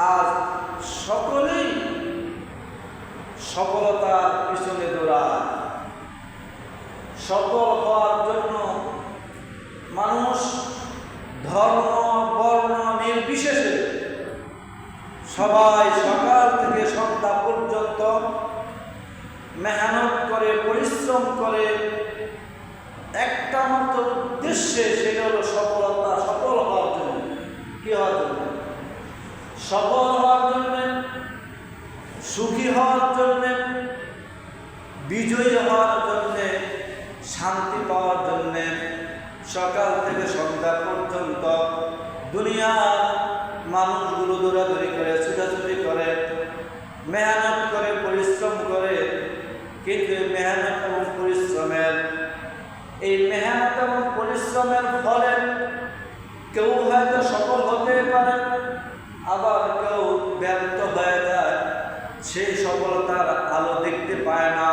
আজ সকলেই সফলতার পিছনে দৌড়ায়। সফল হওয়ার জন্য মানুষ ধর্ম বর্ণ নির্বিশেষে সবাই সকাল থেকে সন্ধ্যা পর্যন্ত মেহনত করে, পরিশ্রম করে, একটা মাত্র উদ্দেশ্যে, সেটা হলো সফলতা। সফল হওয়ার জন্য, কি হওয়ার জন্য? সফল হওয়ার জন্য, সুখী হওয়ার জন্য, বিজয়ী হওয়ার জন্য, শান্তি পাওয়ার জন্য সকাল থেকে সন্ধ্যা পর্যন্ত দুনিয়ার মানুষগুলো দৌড়াদৌড়ি করে, ছুটাছুটি করে, মেহনত করে, পরিশ্রম করে। কিন্তু মেহনত এবং পরিশ্রমের, এই মেহনত এবং পরিশ্রমের ফলে কেউ হয়তো সফল হতে পারে, আবার কেউ ব্যর্থ হয়ে যায়, সেই সফলতার আলো দেখতে পায় না।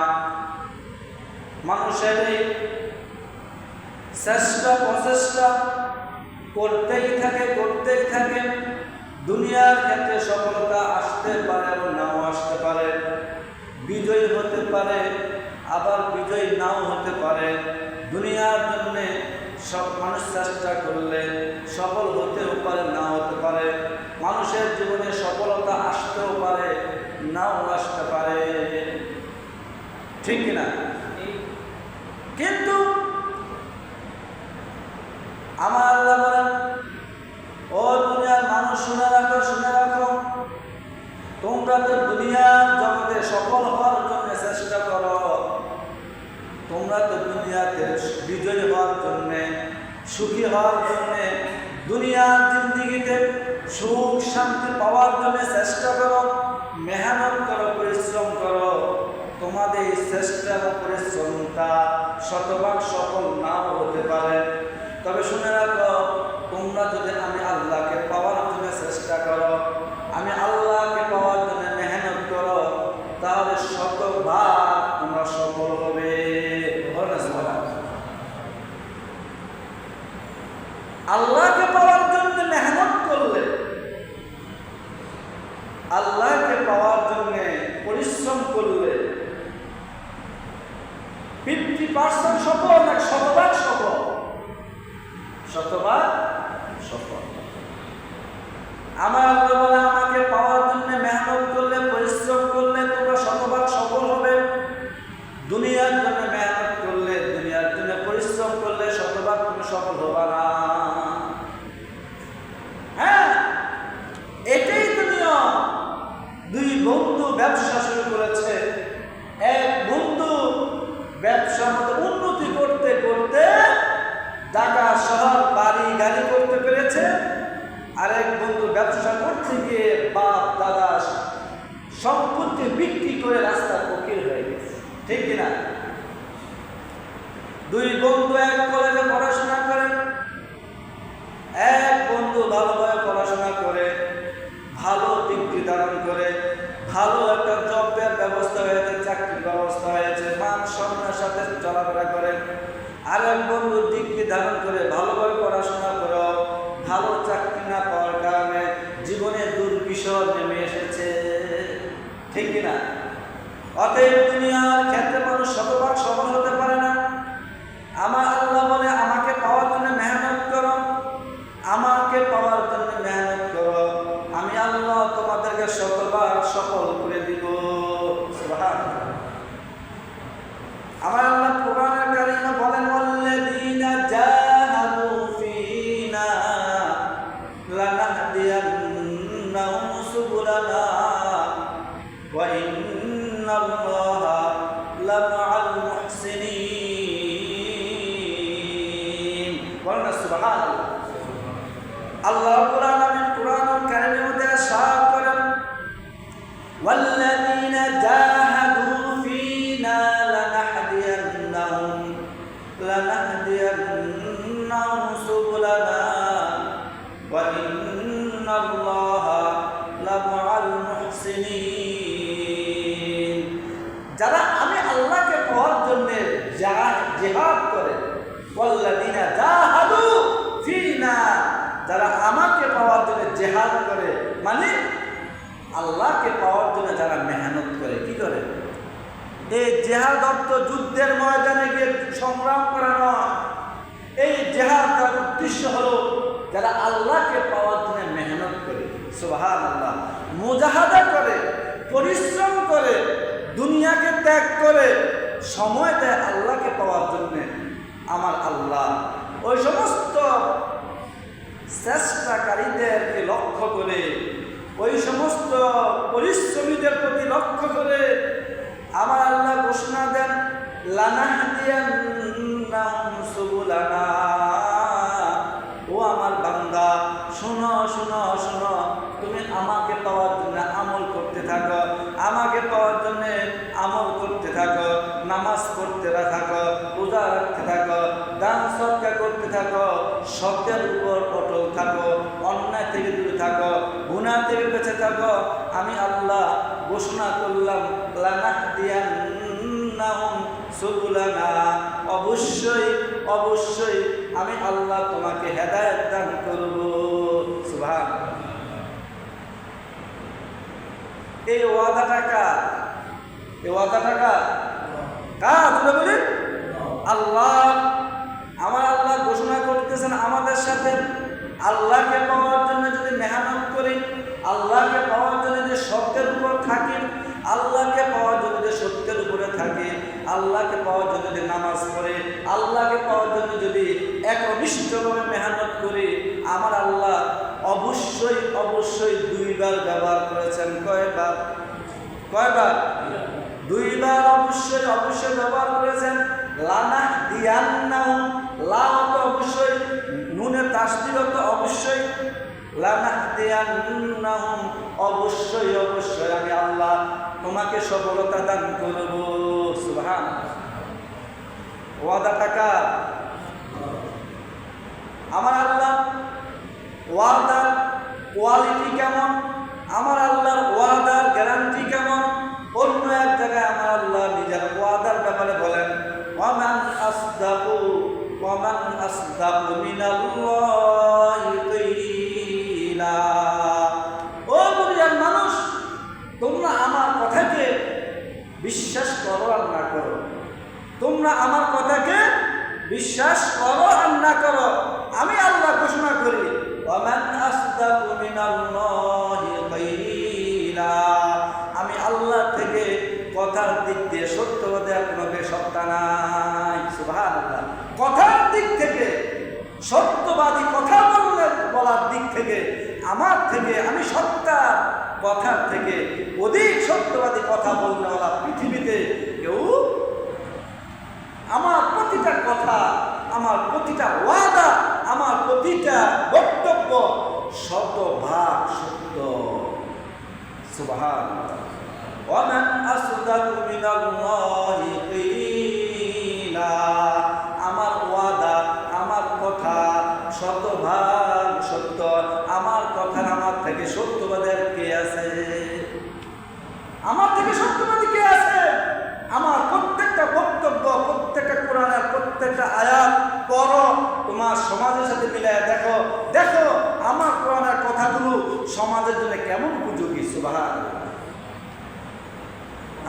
মানুষের এই চেষ্টা প্রচেষ্টা করতেই থাকে। দুনিয়ার ক্ষেত্রে সফলতা আসতে পারে এবং নাও আসতে পারে, বিজয়ী হতে পারে, আবার বিজয়ী নাও হতে পারে। দুনিয়ার জন্য সব মানুষ চেষ্টা করলে সফল হতেও পারে, নাও হতে পারে। মানুষের জীবনে সফলতা আসতেও পারে, নাও আসতে পারে, ঠিক কিনা? কিন্তু আমার আল্লাহ বলেন, ও দুনিয়ার মানুষ শুনে রাখো, তোমরা তো দুনিয়ার জগতে সফল হওয়ার জন্য চেষ্টা করো, তোমরা তো দুনিয়াতে বিজয়ী হওয়ার জন্য, সুখী হওয়ার জন্য, দুনিয়ার জিন্দিগিতে সুখ শান্তি পাওয়ার জন্য চেষ্টা করো, মেহনত করো, পরিশ্রম করো। তোমাদের এই চেষ্টা ও পরিশ্রমটা শতভাগ সফল নাও হতে পারে। তবে শুনে রাখো, তোমরা যদি আমি আল্লাহকে পাওয়ার জন্য চেষ্টা করো, আমি আল্লাহকে পাওয়ার জন্য মেহনত করো, তাহলে শতভাগ তোমরা সফল হবে। আল্লাহকে পাওয়ার জন্য মেহনত করলে, আল্লাহকে পাওয়ার জন্য পরিশ্রম করলে 50% সফল, না শতভাগ সফল? শতভাগ সফল। আমার আল্লাহ বলে, আমাকে পাওয়ার জন্য মেহনত করলে, পরিশ্রম করলে তোমরা শতভাগ সফল হবে। দুনিয়ার জন্য মেহনত করলে, দুনিয়ার জন্য পরিশ্রম করলে শতভাগ তুমি সফল হবা না। হ্যাঁ, এটাই তো নিয়ম। দুই বন্ধু ব্যবসা শুরু করেছে। এক বন্ধু ব্যবসার মধ্যে উন্নতি করতে করতে ঢাকা শহর বাড়ি গাড়ি করতে পেরেছে। আরেক বন্ধু ব্যবসা করতে গিয়ে বাপ দাদা সম্পত্তি বিক্রি করে রাস্তার ফকির হয়ে গেছে, ঠিক কিনা? দুই বন্ধু এক কলেজে পড়াশোনা করেন। এক বন্ধু ভালোভাবে পড়াশোনা করে, ভালো ডিগ্রি ধারণ করে, ভালো একটা জবের ব্যবস্থা হয়েছে, চাকরির ব্যবস্থা হয়েছে, মান সম্মানের সাথে চলাফেরা করে। আরেক বন্ধু ডিগ্রি ধারণ করে, ভালোভাবে পড়াশোনা করে, ভালো চাকরি না পাওয়ার কারণে জীবনে দুর্বিষহ নেমে এসেছে, ঠিক কিনা? অতএব দুনিয়ার ক্ষেত্রে মানুষ শতভাগ সফল হতে পারে না। আমার আল্লাহ বলে, আমাকে পাওয়ার জন্য মেহনত করো, আমাকে পাওয়ার জন্য মেহনত করো, আমি আল্লাহ তোমাদেরকে শতভাগ সফল করে দিব। সুবহানাল্লাহ। আমার আল্লাহ কোরআনের কারিমে বলেন, ওয়াল্লাযীনা জাহাদু ফীনা লানাহদিয়ান্নাহুম সুবুলানা ওয়া ইন্নাল্লাহা লামাআল মুহসিনিন। বলেন সুবহানাল্লাহ। আল্লাহ রাব্বুল আলামিন কোরআনুল কারীমের মধ্যে ইরশাদ করেন, ওয়াল্লাযীনা জাহাদু ফীনা লানাহদিয়ান্নাহুম সুবুলানা ওয়া ইন্নাল্লাহা লামাআল মুহসিনিন। যারা আমি আল্লাহকে পাওয়ার জন্য জিহাদ করে, ওয়াল্লাযীনা জাহাদু ফীনা, যারা আমাকে পাওয়ার জন্য জিহাদ করে, মানে আল্লাহকে পাওয়ার জন্য যারা মেহনত করে, কি করে? এই জেহাদ অর্থ যুদ্ধের ময়দানে গিয়ে সংগ্রাম করা নয়। এই জেহাদের উদ্দেশ্য হলো যারা আল্লাহকে পাওয়ার জন্য মেহনত করে, সুবহানাল্লাহ, মুজাহাদা করে, পরিশ্রম করে, দুনিয়াকে ত্যাগ করে সময় দেয় আল্লাহকে পাওয়ার জন্যে। আমার আল্লাহ ওই সমস্ত চেষ্টাকারীদেরকে লক্ষ্য করে, ওই সমস্ত পরিশ্রমীদের প্রতি লক্ষ্য করে আমার আল্লাহ ঘোষণা দেন, লানাহদিয়ান্নাহুম সুবুলানা। ও আমার বান্দা, শোনো শোনো শোনো, তুমি আমাকে পাওয়ার জন্য আমল করতে থাকো, আমাকে পাওয়ার জন্য আমল করতে থাকো, নামাজ পড়তে থাকো, রোজা রাখতে থাকো, দান সদকা করতে থাকো, সত্যের উপর অটল থাকো, অন্যায় থেকে দূরে থাকো, গুনাহ থেকে বেঁচে থাকো। আমি আল্লাহ ঘোষণা করলাম, লানাহদিয়ান্নাহুম সুবুলানা, অবশ্যই অবশ্যই আমি আল্লাহ তোমাকে হেদায়েত দান করব। সুবহানাল্লাহ। এই ওয়াদাটা কার? এই ওয়াদাটা কার? বলি আল্লাহ। আমার আল্লাহ ঘোষণা করতেছেন আমাদের সাথে, আল্লাহকে পাওয়ার জন্য যদি মেহনত করি, আল্লাহকে পাওয়ার জন্য যদি সত্যের উপর থাকি, আল্লাহকে পাওয়ার জন্য যদি সত্যের উপরে থাকি, আল্লাহকে পাওয়ার জন্য যদি নামাজ পড়ে, আল্লাহকে পাওয়ার জন্য যদি একনিষ্ঠভাবে মেহনত করি, আমার আল্লাহ অবশ্যই অবশ্যই দুইবার ব্যবহার করেছেন। কয়বার? কয়বার? দুইবার অবশ্যই অবশ্যই ব্যবহার করেছেন। লানাহদিয়ান্নাহুম, লা তো অবশ্যই, নুনে তাসদীদ তো অবশ্যই, লানাহদিয়ান্নাহুম, অবশ্যই অবশ্যই আমি আল্লাহ তোমাকে সফলতা দান করব। সুবহানাল্লাহ। ওয়াদাটা কার? আমার আল্লাহ ওয়াদার কোয়ালিটি কেমন, আমার আল্লাহর ওয়াদার গ্যারান্টি কেমন? অন্য এক জায়গায় আমার আল্লাহ নিজের ওয়াদার ব্যাপারে বলেন, ওয়ামান আসদাকু মিনাল্লাহি কিলা। ও দুনিয়ার মানুষ, তোমরা আমার কথাকে বিশ্বাস করো আর না করো, তোমরা আমার কথাকে বিশ্বাস করো আর না করো, আমি আল্লাহ ঘোষণা করি, ওয়ামান আসদাকু মিনাল্লাহি কিলা। আমি আল্লাহ থেকে কথার দিক দিয়ে সত্যবাদী আর কোনো বেসত্তা নাই। সুবহানাল্লাহ। কথার দিক থেকে, সত্যবাদী কথা বলার দিক থেকে আমার থেকে, আমি সত্তা কথার থেকে অধিক সত্যবাদী কথা বলনেওয়ালা পৃথিবীতে কেউ। আমার প্রতিটা কথা, আমার প্রতিটা ওয়াদা, আমার প্রতিটা বক্তব্য শতভাগ সত্য। সুবহানাল্লাহ। ওয়ামান আসদাকু মিনাল্লাহি কিলা। আমার ওয়াদা, আমার কথা শতভাগ সত্য। আমার কথার আমার থেকে সত্যবাদের কে আছে? আমার থেকে সত্যবাদী কে আছে? আমার প্রত্যেকটা বক্তব্য, প্রত্যেকটা কোরআনের প্রত্যেকটা আয়াত পড়ো, তোমার সমাজের সাথে মিলায় দেখো, দেখো আমার কোরআনের কথাগুলো সমাজের জন্য কেমন উপযোগী। সুবহানাল্লাহ।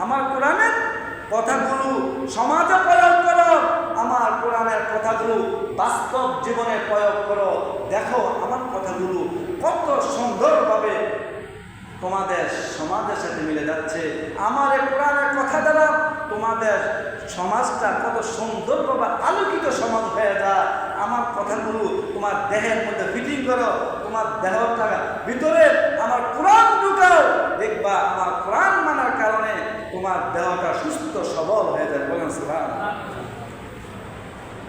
আমার কোরআনের কথাগুলো সমাজে প্রয়োগ করো, আমার কোরআনের কথাগুলো বাস্তব জীবনে প্রয়োগ করো, দেখো আমার কথাগুলো কত সুন্দরভাবে তোমাদের সমাজের সাথে মিলে যাচ্ছে। আমার এই কোরআনের কথা দ্বারা তোমাদের সমাজটা কত সুন্দরভাবে আলোকিত সমাজ হয়ে যায়। আমার কথাগুলো তোমার দেহের মধ্যে ফিটিং করো, তোমার দেহটা ভিতরে আমার কোরআন ঢুকাও, দেখবা আমার কোরআন মানার কারণে তোমার দেহটা সুস্থ সবল হয়ে যায়। বলেন সুবহানাল্লাহ।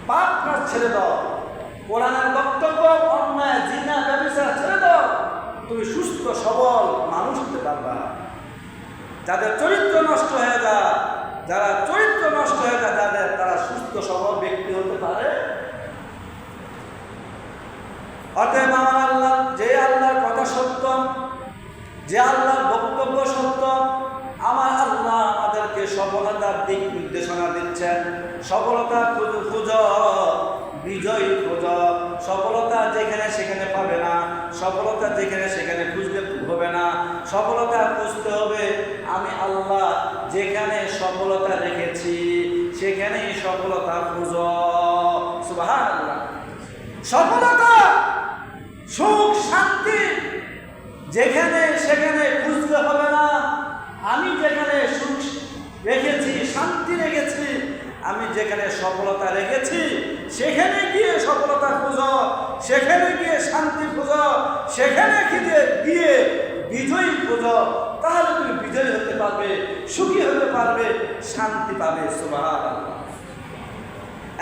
পাপ কাজ ছেড়ে দাও, কোরআনের বক্তব্য, অন্যায়, জিনা, ব্যভিচার ছেড়ে দাও, তুমি সুস্থ সবল মানুষ হতে পারবা। যাদের চরিত্র নষ্ট হয়ে যায়, যারা চরিত্র নষ্ট হয়ে যায় যাদের, তারা সুস্থ সবল ব্যক্তি হতে পারে। অতএব আমার আল্লাহ, যে আল্লাহর কথা সত্য, যে আল্লাহর বক্তব্য সত্য, আমার আল্লাহ আমাদেরকে সফলতার দিক নির্দেশনা দিচ্ছেন। সফলতা খুঁজো, বিজয় খোঁজো। সফলতা যেখানে সেখানে পাবে না, সফলতা যেখানে সেখানে খুঁজলে হবে না। সফলতা খুঁজতে হবে আমি আল্লাহ যেখানে সফলতা রেখেছি সেখানেই সফলতা খুঁজো। সুবহানাল্লাহ। সফলতা, সুখ, শান্তি যেখানে সেখানে খুঁজতে হবে না। আমি যেখানে সুখ রেখেছি, শান্তি রেখেছি, আমি যেখানে সফলতা রেখেছি সেখানে গিয়ে সফলতা খুঁজো, সেখানে গিয়ে শান্তি খুঁজো, সেখানে গিয়ে বিজয়ী খুঁজো। তাহলে তুমি বিজয়ী হতে পারবে, সুখী হতে পারবে, শান্তি পাবে। সুবহানাল্লাহ।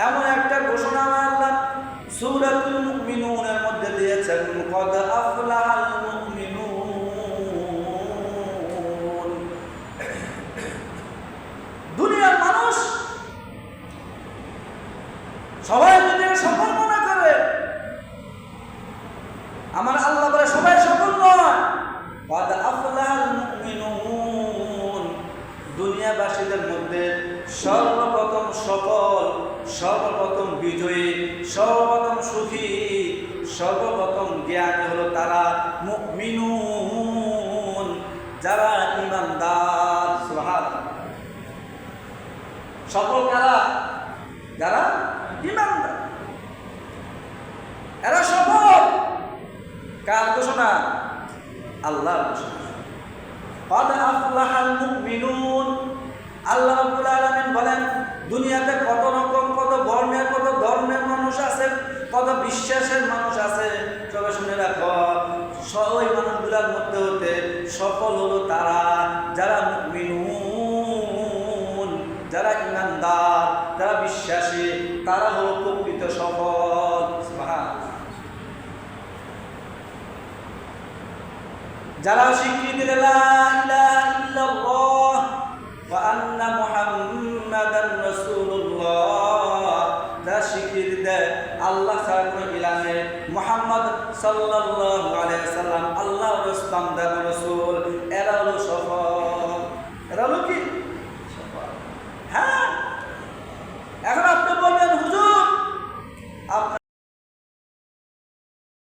এমন একটা ঘোষণা আল্লাহ সূরাতুল মুমিনুনের মধ্যে দিয়েছেন, কদ আফলাহাল মুমিনুন। দুনিয়ার মানুষ সবাই নিজেকে সফল মনে করে, আমার আল্লাহ বলে সবাই সফল নয়। কদ আফলাহাল মুমিনুন, দুনিয়াবাসীদের মধ্যে সর্বপ্রথম সফল, সর্বপ্রথম বিজয়ী, সর্বপ্রথম সুখী, সর্বপ্রথম জ্ঞানী হলো তারা মুমিনুন, যারা ঈমানদার। সুবহানাল্লাহ। সফল কারা? যারা ঈমানদার, এরা সফল। কার ঘোষণা? আল্লাহর ঘোষণা। কদ আফলাহাল মুমিনুন। আল্লাহ রাব্বুল আলামিন বলেন, দুনিয়াতে কত রকম, কত বর্ণের, কত ধর্মের মানুষ আছে, কত বিশ্বাসের মানুষ আছে। তবে শুনে রাখো, ওই মানুষগুলোর মধ্যে হতে সফল হলো তারা যারা মুমিনুন, যারা ঈমানদার, যারা বিশ্বাসী, তারা হলো প্রকৃত সফল। যারা স্বীকৃতি দেয় লা ইলাহা ইল্লাল্লাহ ওয়া আন্না মুহাম্মাদান রাসূলুল্লাহ, যারা স্বীকৃতি দেয় আল্লাহ ছাড়া কোনো ইলাহ নেই, মুহাম্মদ সাল্লাল্লাহু আলাইহি ওয়াসাল্লাম আল্লাহর বান্দা রাসূল, এরা হলো সফল। এরা হলো কি?